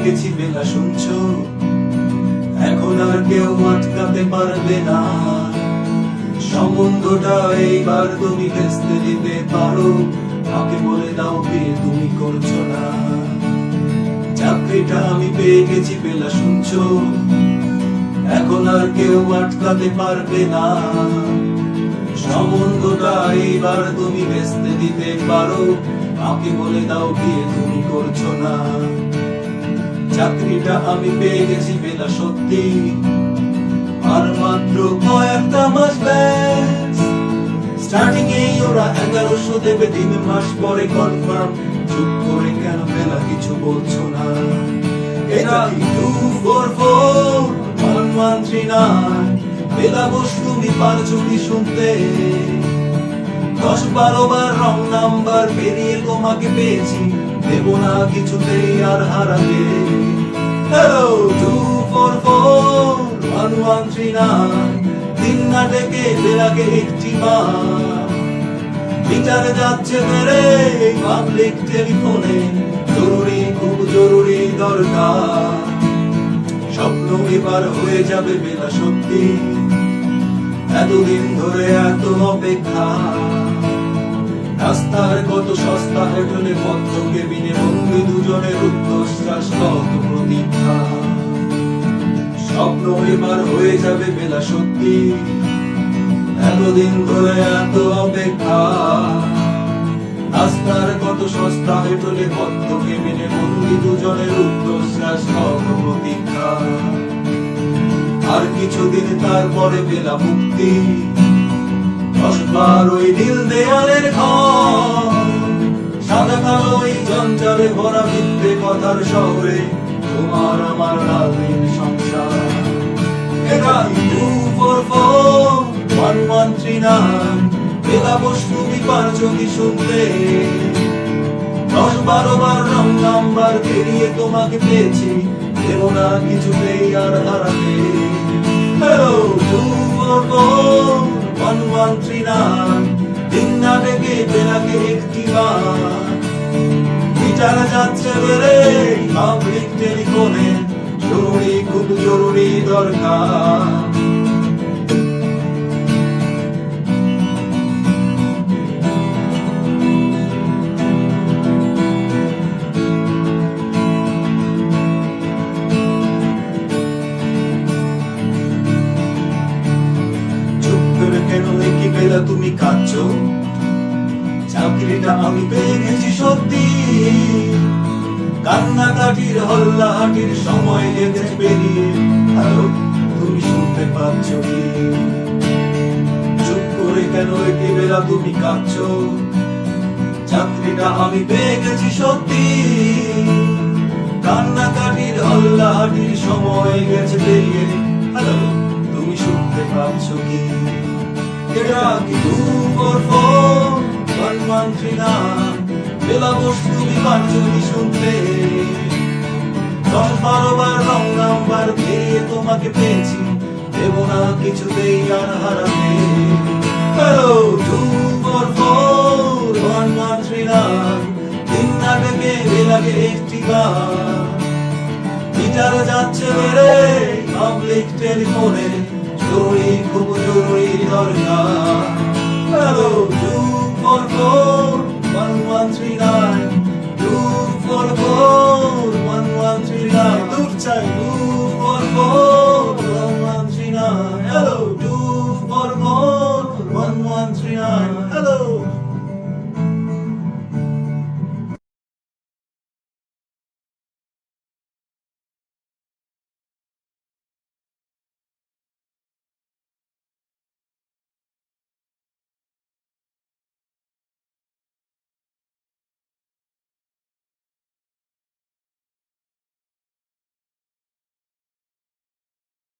গেছি বেলা শুনছো, এখন আর কেউ আটকাতে পারবে না। সম্বন্ধটা এইবার তুমি ভেস্তে দিতে পারো, আমাকে বলে দাও বিয়ে তুমি করছো না। চাকরিটা আমি পেয়ে গেছি বেলা শুনছো, এখন আর কেউ আটকাতে পারবে না। সম্বন্ধটা এইবার তুমি ভেস্তে দিতে পারো, আমাকে বলে দাও বিয়ে তুমি করছো না। চাকরিটা আমি পেয়ে গেছি বেলা সত্যি, আর মাত্র কয়েকটা মাস ব্যাস। স্টার্টিং এ ওরা 1100 দেবে, 3 মাস পরে কনফার্ম। চুপ করে কেন বেলা কিছু বলছো না? এটা কি 2441139? বেলা বস তুমি পারছো কি শুনতে? 10-12 বার রং নাম্বার পেরিয়ে তোমাকে পেয়েছি, দেব না কিছুতেই আর হারাতে। হ্যালো 2441139, দিন না ডেকে বেলাকে একটি বার। বিচারে যাচ্ছে বেড়ে পাবলিক টেলিফোনে, জরুরি খুব জরুরি দরকার। স্বপ্ন এবার হয়ে যাবে বেলা সত্যি, এতদিন ধরে এত অপেক্ষা। রাস্তার কত সস্তা হোটেলে পত্র কেবিনে বন্দি দুজনের উচ্ছ্বাস, কত প্রতীক্ষা। স্বপ্ন এবার হয়ে যাবে বেলা সত্যি, এতদিন ধরে এত অপেক্ষা। রাস্তার কত সস্তা হোটেলে পত্র কেবিনে বন্দি দুজনের উচ্ছ্বাস, কত প্রতীক্ষা। আর কিছুদিন তারপরে বেলা মুক্তি, 10-12 ওই নীল দেয়ালের ঘর। সাদা কালো এই জঞ্জালে ভরা মিথ্যে কথার শহরে তোমার আমার লাল নীল সংসার। এটা 2441139, বেলা বস তুমি পারছো কি শুনতে? 10-12 বার রং নাম্বার পেরিয়ে তোমাকে পেয়েছি, দেব না কিছুতেই আর হারাতে। হ্যালো 2441139, দিন না ডেকে বেলাকে একটি বার। বিচার যাচ্ছে বেড়ে পাবলিক টেলিফোনে, জরুরি খুব জরুরি দরকার। কেন একই বেলা তুমি কাঁদছো? চাকরিটা আমি পেয়ে গেছি সত্যি, কান্নাকাটির হল্লাহাটির সময় লেগেছে পেরিয়ে। হ্যালো তুমি শুনতে পাচ্ছ কি? চুপ করে কেন একই বেলা তুমি কাঁদছো? চাকরিটা আমি পেয়ে গেছি সত্যি, কান্নাকাটির হল্লাহাটির সময় গেছে পেরিয়ে। হ্যালো তুমি শুনতে পাচ্ছ কি? এটা কি 2441139, বেলা বস তুমি পারছো কি শুনতে? 10-12 বার রং নাম্বার পেরিয়ে তোমাকে পেয়েছি, দেব না কিছুতেই আর হারাতে। হ্যালো 2441139, দিন না ডেকে বেলাকে একটি বার। বিচার যাচ্ছে বেড়ে পাবলিক টেলিফোনে, জরুরি খুব জরুরি দরকার। হ্যালো 2441139, 2441139, দূর চাই 2441139। Hello 2441139, hello.